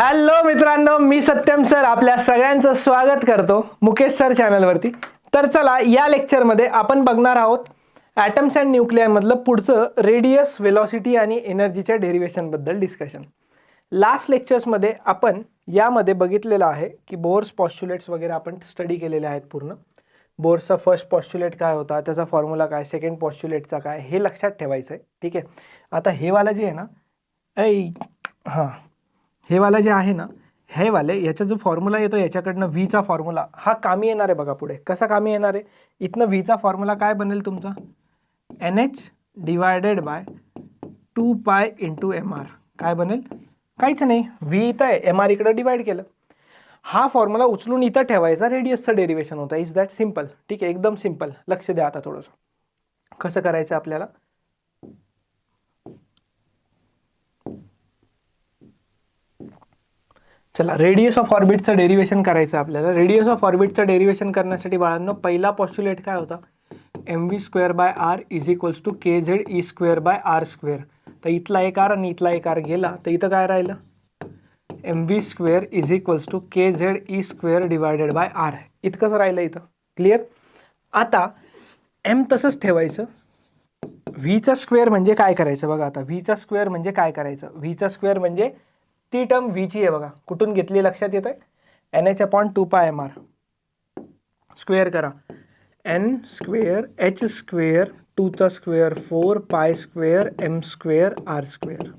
Hello मित्रांनो, मी Satyam sir आपल्या सगळ्यांचं स्वागत करतो मुकेश सर चॅनलवरती. तर चला, या लेक्चरमध्ये आपण बघणार आहोत ॲटम्स अँड न्यूक्लियाय मधलं पुढचं रेडियस, वेलॉसिटी आणि एनर्जीच्या डेरिवेशन बद्दल डिस्कशन. लास्ट लेक्चर्समध्ये आपण यामध्ये बघितलेलं आहे की बोर्स पॉस्च्युलेट्स वगैरे आपण स्टडी केलेले आहेत पूर्ण. बोर्सचा फर्स्ट पॉस्च्युलेट काय होता, त्याचा फॉर्म्युला काय, सेकंड पॉस्च्युलेटचा काय, हे लक्षात ठेवायचं आहे. ठीक आहे. आता हे वाला जे आहे ना, हे वाला जे आहे ना, हे वाले याचा जो फॉर्म्युला येतो याच्याकडनं व्हीचा फॉर्म्युला हा कामी येणार आहे. बघा पुढे कसा कामी येणार आहे. इथनं व्हीचा फॉर्म्युला काय बनेल तुमचा, NH divided by 2π into MR. काय बनेल, काहीच नाही, व्ही इथं आहे, MR इकडं डिवाइड केलं. हा फॉर्म्युला उचलून इथं ठेवायचा, रेडियसचं डेरिवेशन होतं. Is that simple. ठीक आहे, एकदम सिम्पल. लक्ष द्या आता थोडंसं कसं करायचं आपल्याला. चला, रेडियस ऑफ ऑर्बिटचं डेरिवेशन करायचं आपल्याला. रेडियस ऑफ ऑर्बिटचं डेरिवेशन करण्यासाठी बाळांनो पहिला पॉस्च्युलेट काय होता, mv²/r is equals to kze²/r². तर इथला एक आर आणि इथला एक आर गेला, तर इथं काय राहिलं, mv² is equals to kze² divided by r. इतकंच राहिलं इथं. क्लिअर. आता m तसंच ठेवायचं. व्हीचा स्क्वेअर म्हणजे काय करायचं बघा. आता व्हीचा स्क्वेअर म्हणजे काय करायचं, व्हीचा स्क्वेअर म्हणजे ती टर्म व्हीची आहे बघा, कुठून घेतली लक्षात येत आहे, NH/2πmr. स्क्वेअर करा, n² h² 2चा square 4π² m² r²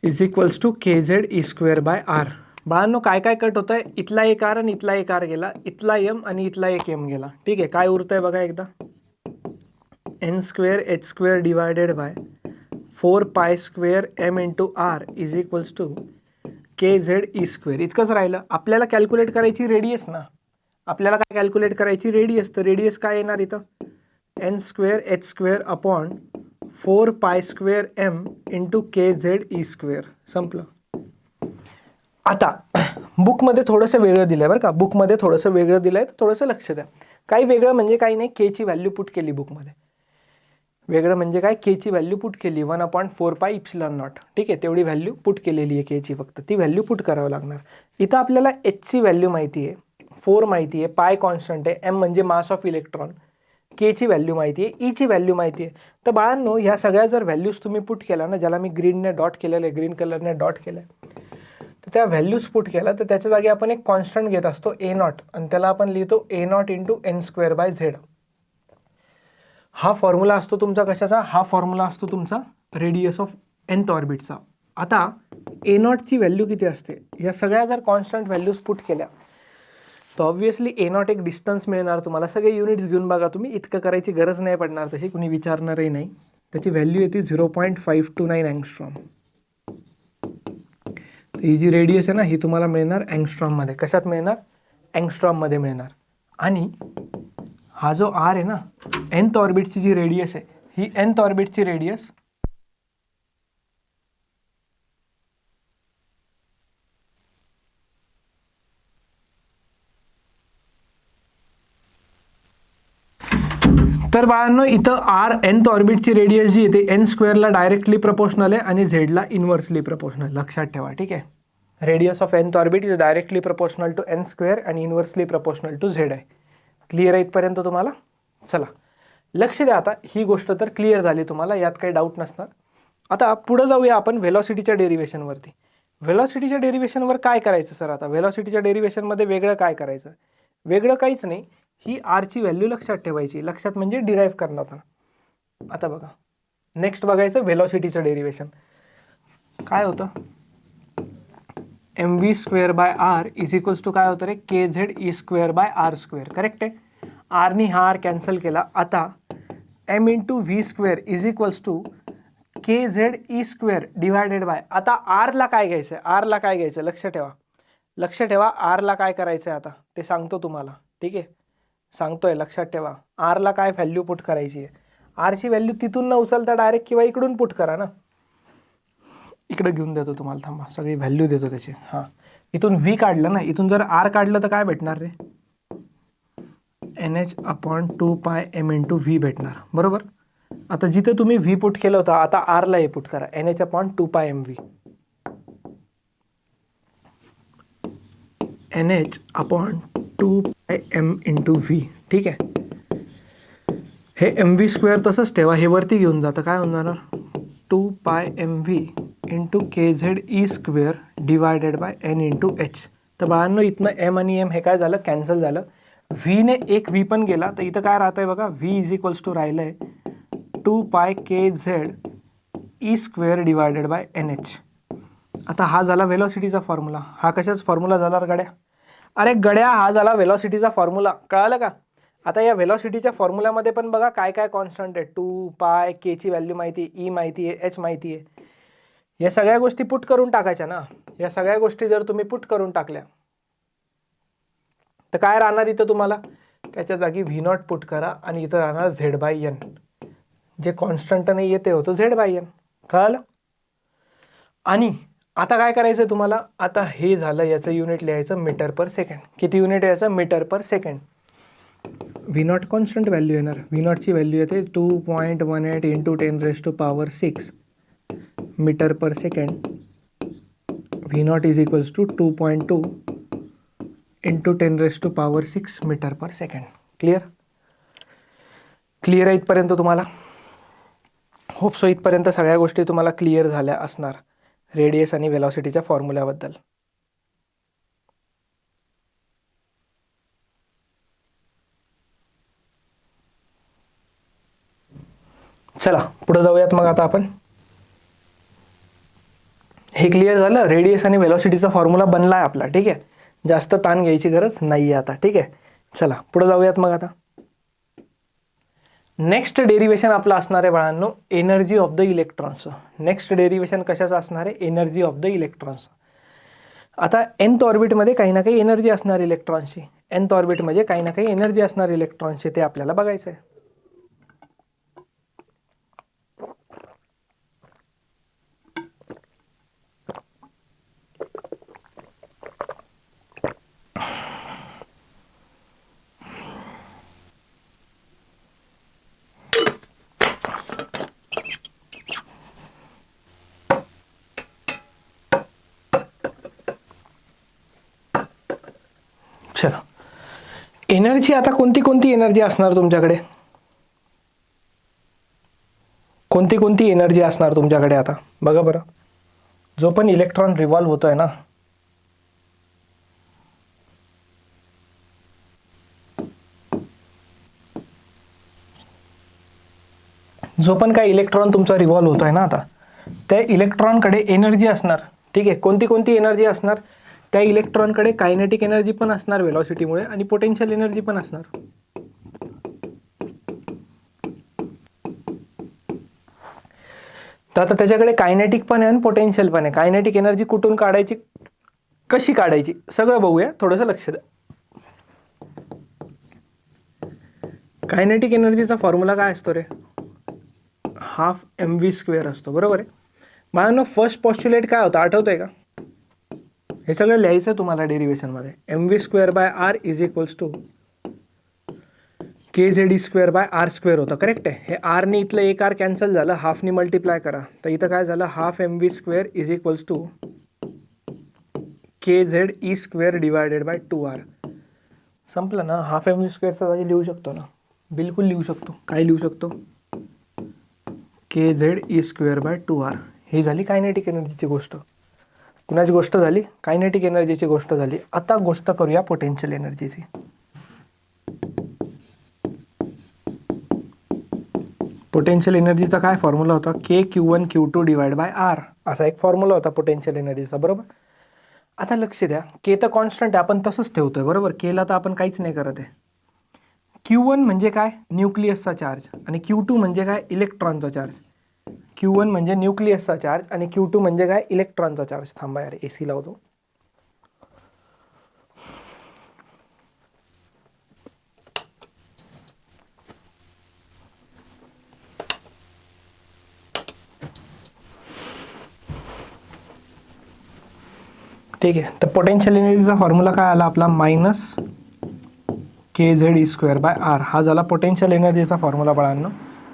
is equals to kze²/r. बाळांनो काय काय कट होत आहे, इथला एक आर आणि इथला एक आर गेला, इथला m आणि इथला एक m गेला. ठीक आहे, काय उरतंय बघा एकदा, n² h² divided by 4π² m into r is equals to kze². इतकंच राहिलं. आपल्याला कॅल्क्युलेट करायची रेडियस ना, आपल्याला काय कॅल्क्युलेट करायची रेडियस. तर रेडियस काय येणार इथं, n² h² upon 4π² m into kze². संपलं. आता बुकमध्ये थोडंसं वेगळं दिलं आहे बरं का, बुकमध्ये थोडंसं वेगळं दिलं आहे, तर थोडंसं लक्ष द्या. काही वेगळं म्हणजे काही नाही, केची व्हॅल्यू पुट केली बुकमध्ये. वेगळं म्हणजे काय, केची व्हॅल्यू पुट केली 1/4πε0. ठीक आहे, तेवढी व्हॅल्यू पुट केलेली आहे केची, फक्त ती व्हॅल्यू पुट करावं लागणार. इथं आपल्याला एचची व्हॅल्यू माहिती आहे, 4 माहिती आहे, पाय कॉन्स्टंट आहे, एम म्हणजे मास ऑफ इलेक्ट्रॉन, केची व्हॅल्यू माहिती आहे, ईची व्हॅल्यू माहिती आहे. तर बाळांनो ह्या सगळ्या जर व्हॅल्यूज तुम्ही पुट केला ना, ज्याला मी ग्रीनने डॉट केलेलं आहे, ग्रीन कलरने डॉट केलं आहे, तर त्या व्हॅल्यूज पुट केला तर त्याच्या जागी आपण एक कॉन्स्टंट घेत असतो A0, आणि त्याला आपण लिहितो A0 इंटू n²/z. हा फॉर्म्युला असतो तुमचा कशाचा, हा फॉर्म्युला असतो तुमचा रेडियस ऑफ nth ऑर्बिटचा. आता A0ची व्हॅल्यू किती असते, या सगळ्या जर कॉन्स्टंट व्हॅल्यूज पुट केल्या तर ऑब्व्हियसली A0 एक डिस्टन्स मिळणार तुम्हाला. सगळे युनिट्स घेऊन बघा तुम्ही, इतकं करायची गरज नाही पडणार, तशी कुणी विचारणारही नाही. त्याची व्हॅल्यू येते 0.529 अँगस्ट्रॉम. ही जी रेडियस आहे ना, ही तुम्हाला मिळणार अँगस्ट्रॉममध्ये. कशात मिळणार, अँगस्ट्रॉममध्ये मिळणार. आणि हा जो आर आहे ना, nth ऑर्बिटची जी रेडियस आहे, ही nth ऑर्बिटची रेडियस तर बाळांनो इथं आर nth ऑर्बिटची रेडियस जी येते n² डायरेक्टली प्रपोर्शनल आहे आणि झेडला इन्व्हर्सली प्रपोर्शनल. लक्षात ठेवा. ठीक आहे, radius of nth orbit is directly proportional to n² आणि इन्व्हर्सली प्रपोर्शनल टू झेड आहे. क्लिअर आहे इथपर्यंत तुम्हाला. चला लक्ष द्या. आता ही गोष्ट तर क्लिअर झाली तुम्हाला, यात काही डाऊट नसणार. आता पुढे जाऊया आपण व्हेलॉसिटीच्या डेरिवेशनवरती. व्हेलॉसिटीच्या डेरिवेशनवर काय करायचं सर, आता व्हेलॉसिटीच्या डेरिवेशनमध्ये वेगळं काय करायचं, वेगळं काहीच नाही. ही आरची व्हॅल्यू लक्षात ठेवायची, लक्षात म्हणजे डिराईव्ह करणार. आता बघा नेक्स्ट बघायचं व्हेलॉसिटीचं डेरिवेशन काय होतं, mv²/r इज इक्वल्स टू काय होतं रे, kze²/r². करेक्ट आहे. आरनी हा आर कॅन्सल केला. आता m into v² is equals to kze² divided by, आता आरला काय घ्यायचं आहे, आरला काय घ्यायचं, लक्ष ठेवा, लक्ष ठेवा. आरला काय करायचं आहे आता ते सांगतो तुम्हाला. ठीक आहे, सांगतोय, लक्षात ठेवा. आरला काय व्हॅल्यू पुट करायची आहे, आरची व्हॅल्यू तिथून न उचलता डायरेक्ट किंवा इकडून पुट करा ना. इकडे घेऊन देतो तुम्हाला, थांबा, सगळी व्हॅल्यू देतो त्याची. हां, इथून व्ही काढलं ना, इथून जर आर काढलं तर काय भेटणार रे, NH/2πm इंटू व्ही भेटणार. बरोबर. आता जिथे तुम्ही व्ही पुट केलं होतं, आता आरला हे पुट करा, NH/2πmv. NH upon 2πm into V. ठीक आहे, हे MV स्क्वेअर तसंच ठेवा, हे वरती घेऊन जातं, काय होऊन जाणार 2πmv into KZE square divided bye N into H. तर बाळांनो इथनं M आणि M हे काय झालं, कॅन्सल झालं. व्हीने एक व्ही पण गेला, तर इथं काय राहतं आहे बघा, व्ही इज इक्वल्स टू राहिलं आहे 2πKZE square divided bye NH. आता हा झाला व्हेलॉसिटीचा फॉर्म्युला. हा कशाच फॉर्म्युला झाला गड्या? अरे गड्या, हा झाला व्हेलॉसिटीचा फॉर्म्युला, कळालं का? आता या व्हेलॉसिटीच्या फॉर्म्युल्यामध्ये पण बघा काय काय कॉन्स्टंट आहे, 2π, केची व्हॅल्यू माहिती आहे, ई माहिती आहे, एच माहिती आहे. या सगळ्या गोष्टी पुट करून टाकायच्या ना. या सगळ्या गोष्टी जर तुम्ही पुट करून टाकल्या तर काय राहणार इथं तुम्हाला, त्याच्या जागी V0 पुट करा आणि इथं राहणार Z/N. जे कॉन्स्टंट नाही आहे ते होतं Z/N. कळालं? आणि आता काय करायचं तुम्हाला, आता हे झालं, याचं युनिट लिहायचं मीटर पर सेकंड. किती युनिट यायचं, metre per second. V0 constant value येणार, V0ची व्हॅल्यू येते 2.18 into 10⁶ metre per second. V0 is equals to 2.2 into 10⁶ metre per second. Clear? Clear आहे इथपर्यंत तुम्हाला? होप सो इथपर्यंत सगळ्या गोष्टी तुम्हाला क्लिअर झाल्या असणार रेडियस आणि वेलॉसिटीच्या फॉर्म्युल्याबद्दल. चला पुढे जाऊयात मग. आता आपण हे क्लिअर झालं, रेडियस आणि वेलॉसिटीचा फॉर्म्युला बनला आहे आपला. ठीक आहे, जास्त ताण घ्यायची गरज नाही आहे आता. ठीक आहे, चला पुढे जाऊयात मग. आता नेक्स्ट डेरिवेशन आपलं असणार आहे बाळांनो energy of the electrons. Next derivation कशाचं असणार आहे, एनर्जी ऑफ द इलेक्ट्रॉन्स. आता nth ऑर्बिटमध्ये काही ना काही एनर्जी असणार इलेक्ट्रॉन्सची. nth ऑर्बिटमध्ये काही ना काही एनर्जी असणार इलेक्ट्रॉन्सची, ते आपल्याला बघायचं आहे. चला, एनर्जी आता कोणती कोणती एनर्जी असणार तुमच्याकडे, कोणती कोणती एनर्जी असणार तुमच्याकडे आता बघा बरं. जो पण इलेक्ट्रॉन रिव्हॉल्व होतोय ना, जो पण काय इलेक्ट्रॉन तुमचा रिव्हॉल्व होतोय ना, आता त्या इलेक्ट्रॉनकडे एनर्जी असणार. ठीक आहे, कोणती कोणती एनर्जी असणार, त्या इलेक्ट्रॉनकडे कायनेटिक एनर्जी पण असणार वेलॉसिटीमुळे आणि पोटेन्शियल एनर्जी पण असणार. तर आता त्याच्याकडे कायनेटिक पण आहे आणि पोटेन्शियल पण आहे. कायनेटिक एनर्जी कुठून काढायची, कशी काढायची, सगळं बघूया, थोडंसं लक्ष द्या. कायनेटिक एनर्जीचा फॉर्म्युला काय असतो रे, 12mv स्क्वेअर असतो, बरोबर आहे. मला फर्स्ट पॉस्ट्युलेट काय होता आठवतंय का, हे सगळं लिहायचं तुम्हाला डेरिवेशनमध्ये. mv square by r is equals to KZE square by r square होतं, करेक्ट आहे. हे आरने इथलं एक आर कॅन्सल झालं, हाफनी मल्टिप्लाय करा, तर इथं काय झालं, 12mv square is equals to KZE square divided by 2r. संपलं ना. 12mv स्क्वेअरचा जागी लिहू शकतो ना, बिलकुल लिहू शकतो. काय लिहू शकतो, KZE स्क्वेअर बाय 2r. ही झाली कायनेटिक एनर्जीची गोष्ट. कुणाची गोष्ट झाली, कायनेटिक एनर्जीची गोष्ट झाली. आता गोष्ट करूया पोटेन्शियल एनर्जीची. पोटेन्शियल एनर्जीचा काय फॉर्म्युला होता, KQ1Q2 डिवाइड बाय आर, असा एक फॉर्म्युला होता पोटेन्शियल एनर्जीचा, बरोबर. आता लक्ष द्या, के तर कॉन्स्टंट आहे, आपण तसंच ठेवतोय, बरोबर. केला तर आपण काहीच नाही करत आहे. Q1 म्हणजे काय, न्यूक्लियसचा चार्ज, आणि Q2 म्हणजे काय, इलेक्ट्रॉनचा चार्ज. Q1 म्हणजे न्यूक्लियसचा चार्ज आणि Q2 म्हणजे काय, इलेक्ट्रॉनचा चार्ज. थांबा यार, AC लावतो. ठीक आहे, तर पोटेन्शियल एनर्जीचा फॉर्म्युला काय आला आपला, minus KZE square by r. हा झाला पोटेन्शियल एनर्जीचा फॉर्म्युला बाळांनो,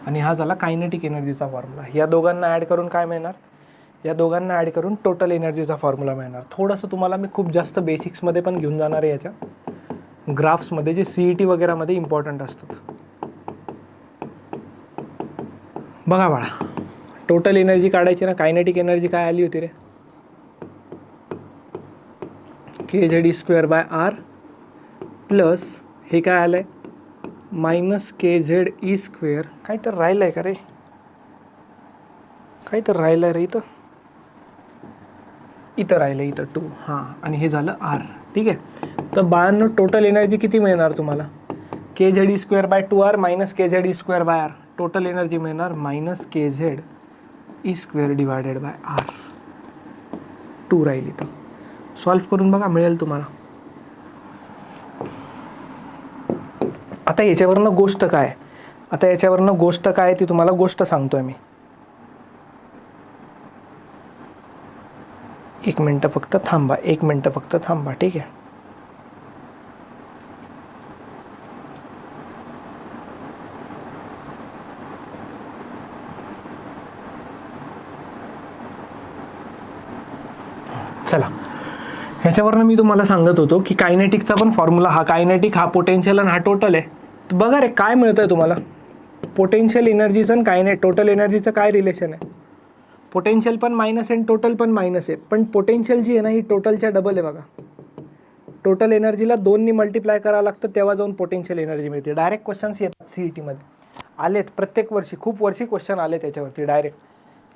आणि हा झाला कायनेटिक एनर्जीचा फॉर्म्युला. या दोघांना ॲड करून काय मिळणार, या दोघांना ॲड करून टोटल एनर्जीचा फॉर्म्युला मिळणार. थोडंसं तुम्हाला मी खूप जास्त बेसिक्समध्ये पण घेऊन जाणार आहे याच्या ग्राफ्समध्ये, जे CET वगैरेमध्ये इम्पॉर्टंट असतात. बघा बाळा, टोटल एनर्जी काढायची ना. कायनेटिक एनर्जी काय आली होती रे? kZe²/r प्लस हे काय आलं आहे -kZe². काय तर राहिलं आहे का रे? काय तर राहिलं आहे रे इथं राहिलं, इथं 2. हां, आणि हे झालं r. ठीक आहे. तर बाळांनो, टोटल एनर्जी किती मिळणार तुम्हाला? kZe²/2r - kZe²/r. टोटल एनर्जी मिळणार -kZe²/r. 2 राहील इथं. सॉल्व्ह करून बघा, मिळेल तुम्हाला. आता याच्यावरनं गोष्ट काय ती तुम्हाला गोष्ट सांगतोय मी. 1 मिनटं फक्त थांबा. ठीक आहे. चला, ह्याच्यावरनं मी तुम्हाला सांगत होतो की कायनेटिकचा पण फॉर्म्युला हा कायनेटिक, हा पोटेन्शियल आणि हा टोटल आहे. तर बघा रे, काय मिळतं आहे तुम्हाला? पोटेन्शियल एनर्जीचं आणि टोटल एनर्जीचं काय रिलेशन आहे? पोटेन्शियल पण मायनस आहे आणि टोटल पण मायनस आहे. पण पोटेन्शियल जी आहे ना, ही टोटलच्या डबल आहे. बघा, टोटल एनर्जीला 2नी मल्टिप्लाय करावं लागतं, तेव्हा जाऊन पोटेन्शियल एनर्जी मिळते. डायरेक्ट क्वेश्चन्स येतात CETमध्ये, आलेत प्रत्येक वर्षी, खूप वर्षी क्वेश्चन आले त्याच्यावरती डायरेक्ट.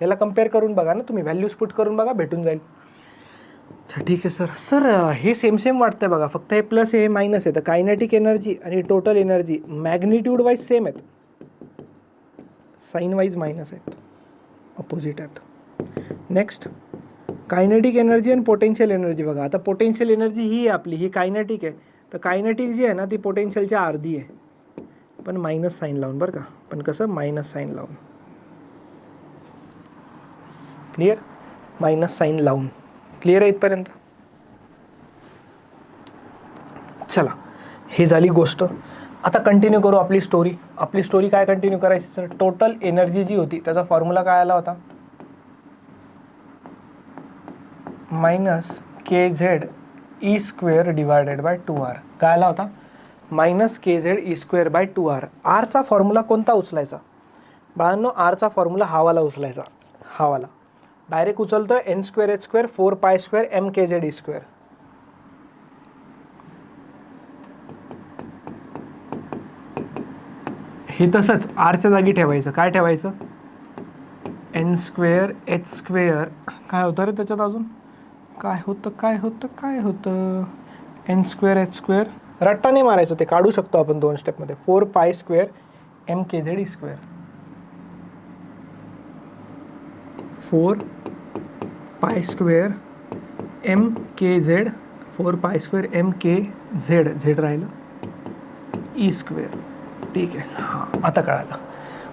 याला कम्पेअर करून बघा ना तुम्ही, व्हॅल्यूज पुट करून बघा, भेटून जाईल. अच्छा, ठीक आहे सर हे सेम वाटतंय बघा, फक्त हे प्लस हे मायनस आहे. तर कायनेटिक एनर्जी आणि total energy magnitude wise same आहेत, साईन वाईज मायनस आहेत, अपोजिट आहेत. नेक्स्ट, कायनेटिक एनर्जी आणि पोटेन्शियल एनर्जी बघा. आता पोटेन्शियल एनर्जी ही आहे आपली, ही कायनेटिक आहे. तर कायनेटिक जी आहे ना, ती पोटेन्शियलच्या अर्धी आहे, पण मायनस साईन लावून. बरं का, पण कसं? मायनस साईन लावून. क्लिअर? मायनस साईन लावून. क्लिअर आहे इथपर्यंत? चला, ही झाली गोष्ट. आता कंटिन्यू करू आपली स्टोरी. काय कंटिन्यू करायची सर? टोटल एनर्जी जी होती त्याचा फॉर्म्युला काय आला होता? -kZe²/2r. काय आला होता? -kZe²/2r. आरचा फॉर्म्युला कोणता उचलायचा बाळांनो? आरचा फॉर्म्युला हावाला उचलायचा. हावाला डायरेक्ट उचलतोय n²h² 4π² mkZe². हे तसंच आरच्या जागी ठेवायचं. काय ठेवायचं? n²h². काय होतं रे त्याच्यात अजून? काय होतं? n²h². रट्टा नाही मारायचं, ते काढू शकतो आपण 2 स्टेपमध्ये. 4π² mkZe². 4π² mkz. 4π² mkz. झेड राहिलं, E². ठीक आहे. हां, आता कळालं.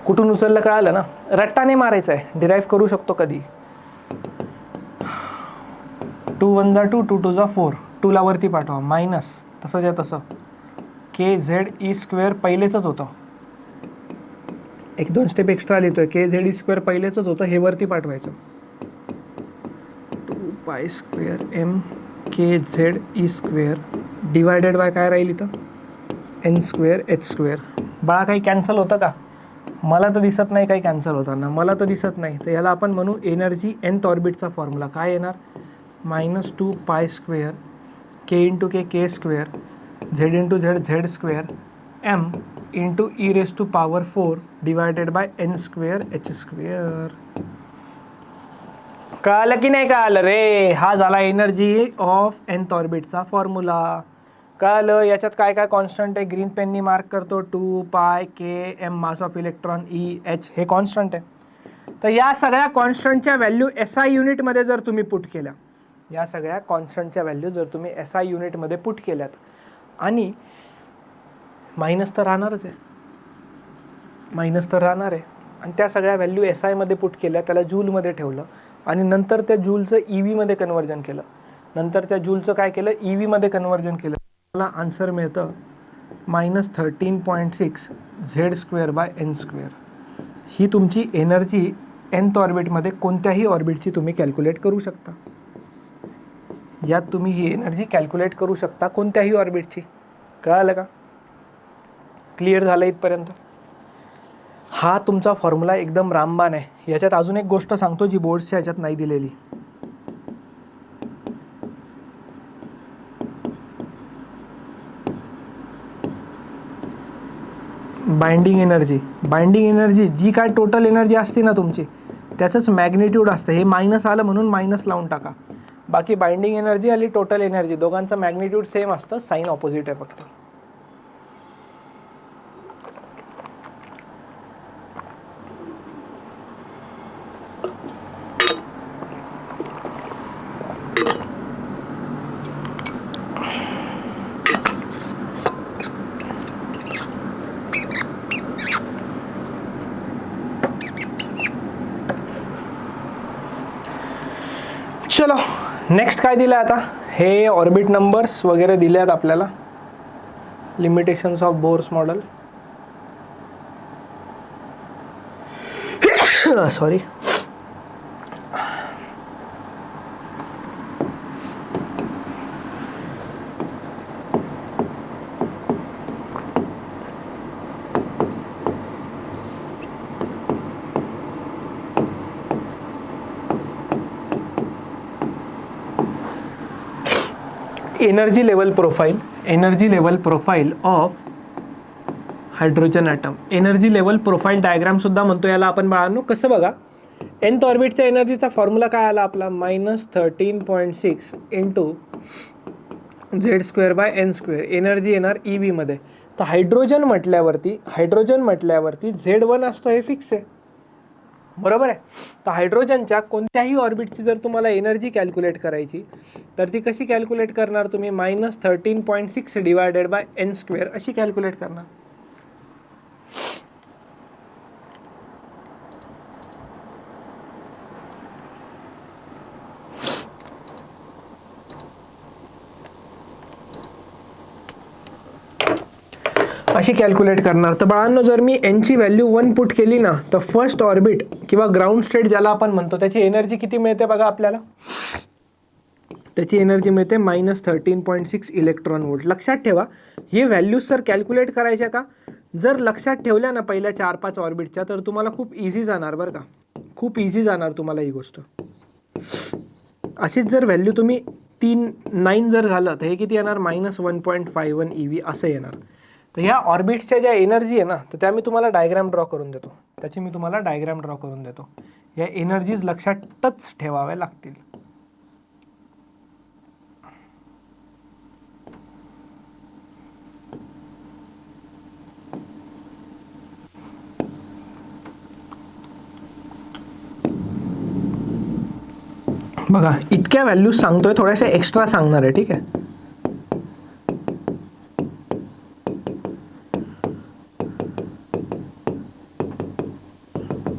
कुठून उचललं कळालं ना? रट्टा नाही मारायचा आहे, डिराईव्ह करू शकतो कधी. 2 × 1 = 2, 2 × 2 = 4. 2ला वरती पाठवा, मायनस तसंच आहे तसं. kZe² पहिलेचंच होतं, 1-2 स्टेप एक्स्ट्रा लिहितोय. kZe² पहिलेचंच होतं, हे वरती पाठवायचं. 2π² mkZe² डिवायडेड बाय काय राहील इथं? n²h². बाळा, काही कॅन्सल होतं का? मला तर दिसत नाही काही कॅन्सल होताना, मला तर दिसत नाही. तर याला आपण म्हणू एनर्जी nth ऑर्बिटचा फॉर्म्युला. काय येणार? -2π² k × k k², z × z z², m × e⁴ divided by n²h². कळालं की नाही कळालं रे? हा झाला एनर्जी ऑफ nth ऑर्बिटचा फॉर्म्युला. कळालं? याच्यात काय काय कॉन्स्टंट आहे? ग्रीन पेननी मार्क करतो. 2π k m mass of electron E h हे कॉन्स्टंट आहे. तर या सगळ्या कॉन्स्टंटच्या व्हॅल्यू SI युनिटमध्ये जर तुम्ही पुट केल्या, या सगळ्या कॉन्स्टंटच्या व्हॅल्यू जर तुम्ही SI युनिटमध्ये पुट केल्यात, आणि मायनस तर राहणारच आहे, आणि त्या सगळ्या व्हॅल्यू SIमध्ये पुट केल्या, त्याला जूलमध्ये ठेवलं, आणि नंतर त्या जूलचं EVमध्ये कन्वर्जन केलं. नंतर त्या जूलचं काय केलं? EVमध्ये कन्वर्जन केलं. मला आन्सर मिळतं -13.6 Z² / n². ही तुमची एनर्जी nth ऑर्बिटमध्ये कोणत्याही ऑर्बिटची तुम्ही कॅल्क्युलेट करू शकता. यात तुम्ही ही एनर्जी कॅल्क्युलेट करू शकता कोणत्याही ऑर्बिटची. कळालं का? क्लिअर झालं इथपर्यंत? हा तुमचा फॉर्म्युला एकदम रामबाण आहे. याच्यात अजून एक गोष्ट सांगतो जी बोर्ड्सच्या याच्यात नाही दिलेली. बाइंडिंग एनर्जी जी काय टोटल एनर्जी असते ना तुमची त्याचंच मॅग्निट्यूड असतं. हे मायनस आलं म्हणून मायनस लावून टाका. बाकी बाइंडिंग एनर्जी आणि टोटल एनर्जी दोघांचं मॅग्निट्यूड सेम असतं, साईन ऑपोजिट आहे फक्त. चलो नेक्स्ट काय दिलं आता, हे ऑर्बिट नंबर्स वगैरे दिले आहेत आपल्याला. Limitations of Bohr's model. Sorry. Energy level profile of hydrogen atom. Energy level profile diagram सुद्धा म्हणतो याला आपण बाळांनो. कसं बघा, nth ऑर्बिटच्या एनर्जीचा फॉर्म्युला काय आला आपला, -13.6 इंटू Z²/n². एनर्जी येणार EV मध्ये. तर हायड्रोजन म्हटल्यावरती Z1 असतो, हे फिक्स आहे, बरोबर आहे. तर हायड्रोजनच्या कोणत्याही ऑर्बिटची जर तुम्हाला एनर्जी कॅल्क्युलेट करायची तर ती कशी कॅल्क्युलेट करणार तुम्ही, -13.6 डिवायडेड बाय n² अशी कॅल्क्युलेट करणार. अशी कॅल्क्युलेट करणार. तर बाळांनो जर मी nची व्हॅल्यू 1 पुट केली ना तर फर्स्ट ऑर्बिट किंवा ग्राउंड स्टेट ज्याला आपण म्हणतो त्याची एनर्जी किती मिळते बघा आपल्याला. त्याची एनर्जी मिळते -13.6 इलेक्ट्रॉन व्होल्ट. लक्षात ठेवा हे व्हॅल्यूज सर कॅल्क्युलेट करायच्या का, जर लक्षात ठेवल्या ना पहिल्या 4-5 ऑर्बिटच्या तर तुम्हाला खूप इझी जाणार बरं का, खूप इझी जाणार तुम्हाला ही गोष्ट. अशीच जर व्हॅल्यू तुम्ही 9 जर झालं तर हे किती येणार, -1.51 EV असं येणार. तर ह्या ऑर्बिट्सच्या ज्या एनर्जी आहे ना तर त्या मी तुम्हाला डायग्राम ड्रॉ करून देतो. या एनर्जीज लक्षातच ठेवाव्या लागतील. बघा इतक्या व्हॅल्यूज सांगतोय, थोड्याशा एक्स्ट्रा सांगणार आहे, ठीक आहे.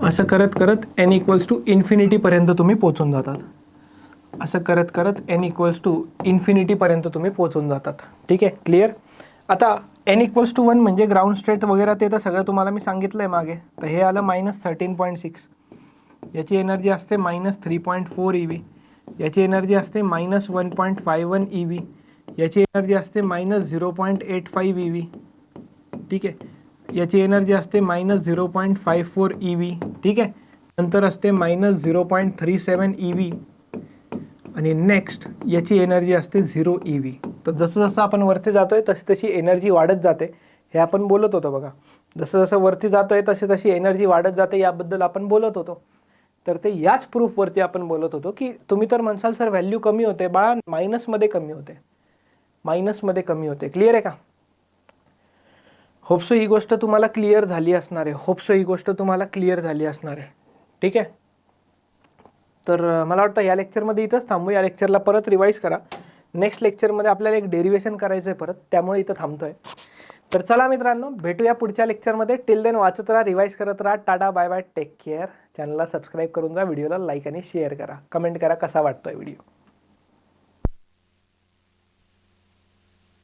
असं करत करत n = पर्यंत तुम्ही पोहोचून जातात. तुम्ही पोहोचून जातात, ठीक आहे. क्लिअर. आता n = 1 म्हणजे ग्राउंड स्टेट वगैरे ते तर सगळं तुम्हाला मी सांगितलं आहे मागे. तर हे आलं -13.6. याची एनर्जी असते -3.4 EV. याची एनर्जी असते -1.51 EV. याची एनर्जी असते -0.85 EV, ठीक आहे. याची एनर्जी असते -0.54 EV, ठीक आहे. नंतर असते -0.37 EV आणि नेक्स्ट याची एनर्जी असते 0 EV. तर जसं जसं आपण वरती जातोय तशी तशी एनर्जी वाढत जाते, हे आपण बोलत होतो बघा. जसं जसं वरती जातोय तशी तशी एनर्जी वाढत जाते, याबद्दल आपण बोलत होतो. तर ते याच प्रूफवरती आपण बोलत होतो की तुम्ही तर म्हणसाल सर व्हॅल्यू कमी होते, बाळा मायनसमध्ये कमी होते. क्लिअर आहे का? होप्सो ही गोष्ट तुम्हाला क्लिअर झाली असणार आहे. ठीक आहे. तर मला वाटतं या लेक्चरमध्ये इथंच थांबू. या लेक्चरला परत रिवाईज करा. नेक्स्ट लेक्चरमध्ये आपल्याला एक डेरिवेशन करायचं आहे परत, त्यामुळे इथं थांबतोय. तर चला मित्रांनो, भेटूया पुढच्या लेक्चरमध्ये. टिल देन वाचत राहा, रिवाईज करत राहा. Tata, bye bye, take care. चॅनलला सबस्क्राईब करून जा, व्हिडिओला लाईक आणि शेअर करा, कमेंट करा कसा वाटतोय व्हिडिओ.